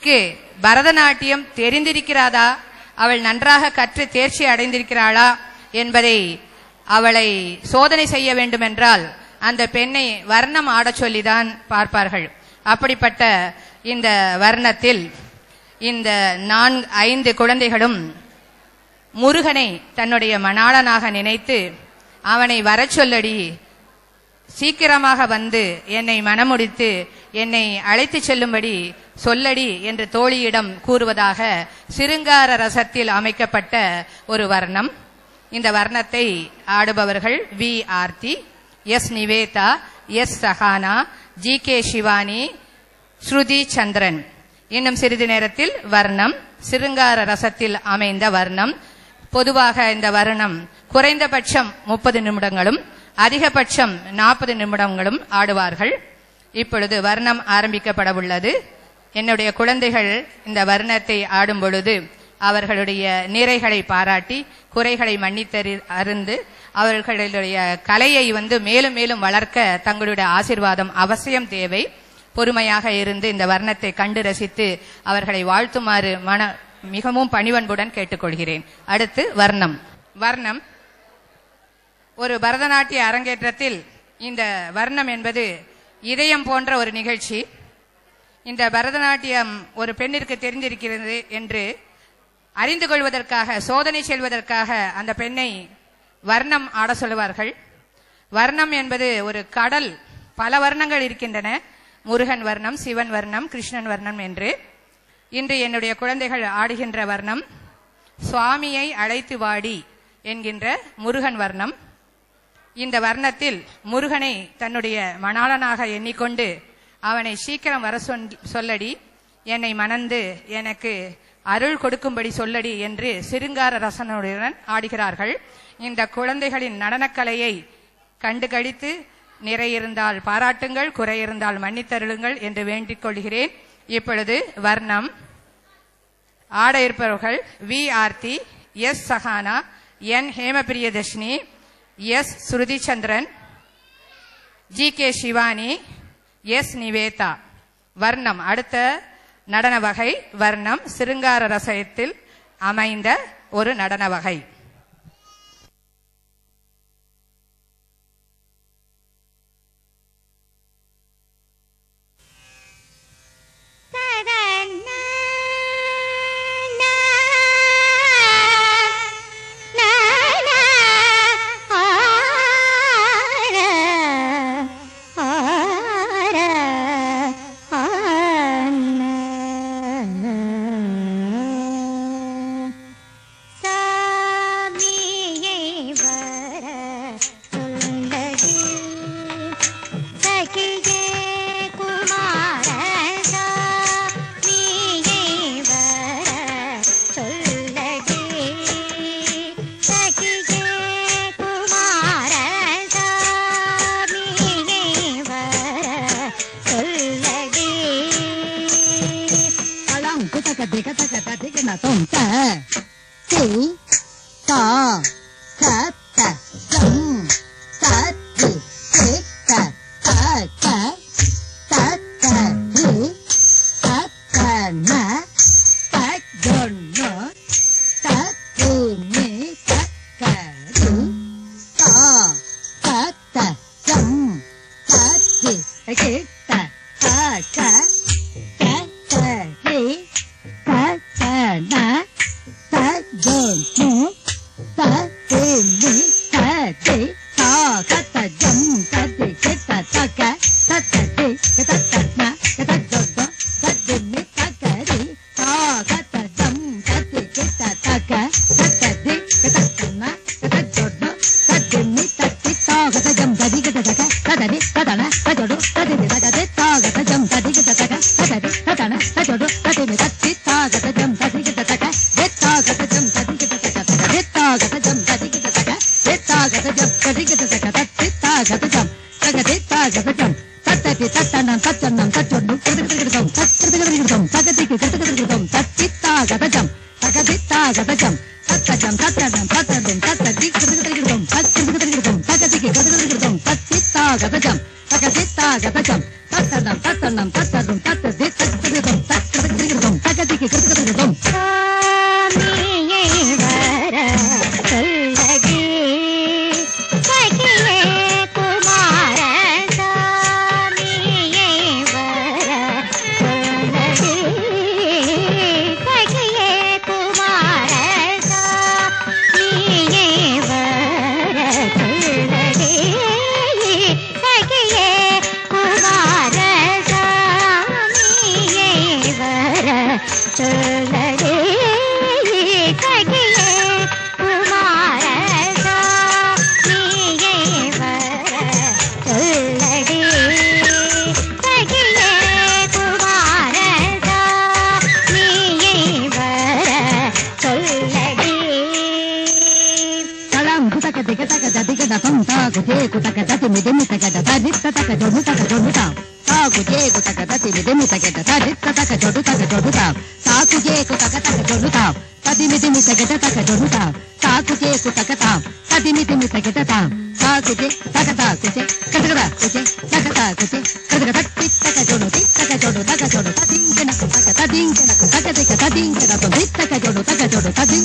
இவளுக்கு பரதநாட்டியம் தெரிந்திருக்கிறதா, அவள் நன்றாக கற்று தேர்ச்சி அடைந்திருக்கிறாளா என்பதை அவளை சோதனை செய்ய வேண்டும் என்றால் அந்த பெண்ணை வர்ணம் ஆடச் சொல்லிதான் பார்ப்பார்கள். அப்படிப்பட்ட இந்த வர்ணத்தில் இந்த 4-5 குழந்தைகளும் முருகனை தன்னுடைய மணாளனாக நினைத்து அவனை வரச் சொல்லடி, சீக்கிரமாக வந்து என்னை மணமுடித்து என்னை அழைத்து செல்லும்படி சொல்லடி என்று தோழியிடம் கூறுவதாக சிருங்கார ரசத்தில் அமைக்கப்பட்ட ஒரு வர்ணம். இந்த வர்ணத்தை ஆடுபவர்கள் V Aarthi, S Nivetha, S Sahana, G K Shivani, Shruti Chandran. இன்னும் சிறிது நேரத்தில் வர்ணம் சிருங்கார ரசத்தில் அமைந்த வர்ணம். பொதுவாக இந்த வர்ணம் குறைந்தபட்சம் 30 நிமிடங்களும் அதிகபட்சம் 40 நிமிடங்களும் ஆடுவார்கள். இப்பொழுது வர்ணம் ஆரம்பிக்கப்பட உள்ளது. என்னுடைய குழந்தைகள் இந்த வர்ணத்தை ஆடும் பொழுது அவர்களுடைய நிறைகளை பாராட்டி குறைகளை மன்னித்தறிந்து அவர்களுடைய கலையை மேலும் மேலும் வளர்க்க தங்களுடைய ஆசீர்வாதம் அவசியம் தேவை. பொறுமையாக இருந்து இந்த வர்ணத்தை கண்டு ரசித்து அவர்களை வாழ்த்துமாறு மிகவும் பணிவன்புடன் கேட்டுக்கொள்கிறேன். அடுத்து வர்ணம். வர்ணம் ஒரு பரதநாட்டிய அரங்கேற்றத்தில் இந்த வர்ணம் என்பது இதயம் போன்ற ஒரு நிகழ்ச்சி. இந்த பரதநாட்டியம் ஒரு பெண்ணிற்கு தெரிந்திருக்கிறது என்று அறிந்து கொள்வதற்காக, சோதனை செல்வதற்காக அந்த பெண்ணை வர்ணம் ஆட சொல்லுவார்கள். வர்ணம் என்பது ஒரு கடல். பல வர்ணங்கள் இருக்கின்றன. முருகன் வர்ணம், சிவன் வர்ணம், கிருஷ்ணன் வர்ணம் என்று. இன்று என்னுடைய குழந்தைகள் ஆடுகின்ற வர்ணம் சுவாமியை அழைத்து வாடி என்கின்ற முருகன் வர்ணம். இந்த வர்ணத்தில் முருகனை தன்னுடைய மணாளனாக எண்ணிக்கொண்டு அவனை சீக்கிரம் வர சொல்லடி, என்னை மணந்து எனக்கு அருள் கொடுக்கும்படி சொல்லடி என்று சிருங்கார ரசனுடன் ஆடுகிறார்கள். இந்த குழந்தைகளின் நடனக்கலையை கண்டு கழித்து நிறை இருந்தால் பாராட்டுங்கள், குறை இருந்தால் மன்னித்தருளுங்கள் என்று வேண்டிக் கொள்கிறேன். இப்பொழுது வர்ணம் ஆட இருப்பவர்கள் V Aarthi, S Sahana, N Hemapriyadharshini, S Shruti Chandran, G K Shivani, S Nivetha. வர்ணம் அடுத்த நடன வகை. வர்ணம் சிருங்கார ரசத்தில் அமைந்த ஒரு நடன வகை. தகதிக்கு கிருதம் சாமியை வர சொல்லடி சகியே குமார சாமியை வர சொல்லடி சகியே குமார சாமியை வர சொல்லடி சகியே குமார சாமியை வர சொல்லடி சகியே குமார சாமியை வர சொல்லடி சகியே குமார சாமியை வர சொல்லடி தலம் குதக திக தக ததிக தம் தாகு ஜே குதக ததி மிதிமி தக ததித்த தக ஜொடு தக ஜொடு தா தாகு ஜே குதக ததி மிதிமி தக ததித்த தக ஜொடு தக ஜொடு தா தாகு ஜே குதக தக ஜொடு தா ததி மிதிமி தக தக ஜொடு தா தாகு ஜே குதக தா ததி மிதிமி தக தா தாகு ஜே தக தா குஜே கதகட குஜே தக தா குஜே கதக தத்தி தக ஜொடு தி தக ஜொடு ததிங்கன தக ததிங்கன தக திக ததிங்கன தி தக ஜொடு ததி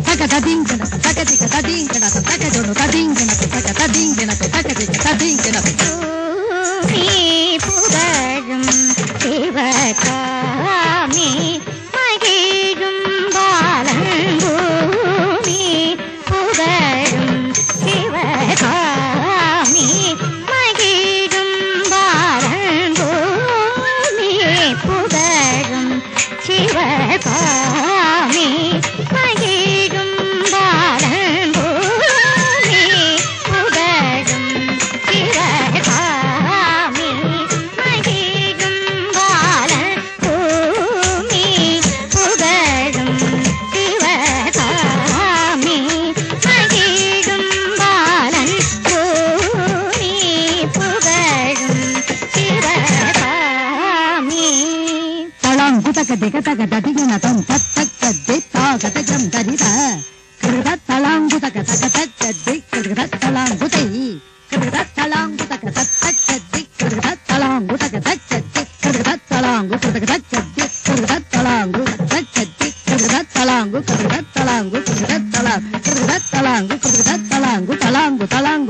தக ததிங்கன தக திக ததிங்கன தக ஜொடு ததிங்கன தக ததிங்கன தக திக ததிங்கன பூமி புகழும் சிவகாமி மகிழும் பாலன் பூமி புகழும் சிவகாமி மகிழும் பாலன் பூமி புகழும் சிவகாமி மகிழும் பாலன் பூமி புகழும் சிவகாமி மகிழும் பாலன் பூமி புகழும் சிவகாமி மகிழும் பாலன் பூமி புகழும் சிவகாமி தளம் குதக திக தக ததிகன தம் தத்தக்க தித்தாக தஜம் தரித கிருத தளாங்கு தக தக தக்க திக் கிருத தளாங்கு தை கிருத தளாங்கு தக தத்தக்க திக் கிருத தளாங்கு தக தக்க திக் கிருத தளாங்கு கிருத தக்க திக் கிருத தளாங்கு தக்க திக் கிருத தளாங்கு கிருத தளாங்கு கிருத தளாங்கு கிருத தளாங்கு கிருத தளாங்கு தளாங்கு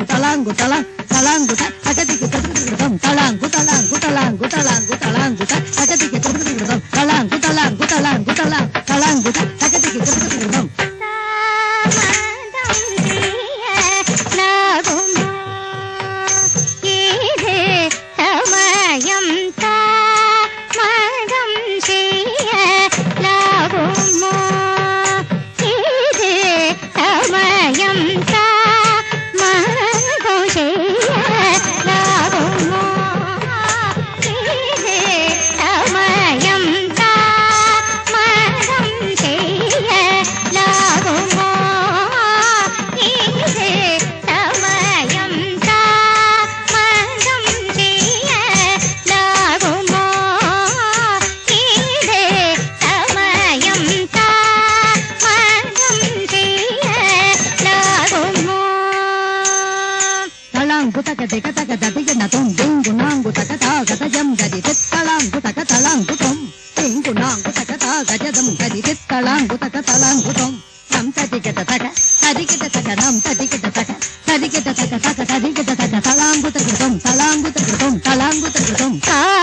தளாங்கு தளாங்கு தளாங்கு தகதிக்கு கிருதம் தளாங்கு தளாங்கு தளாங்கு தளாங்கு தளாங்கு தகதிக்கு கிருதம் தளாங்கு தளாங்கு தளாங்கு தளாங்கு தகதிக்கு கிருதம் தலாங்கு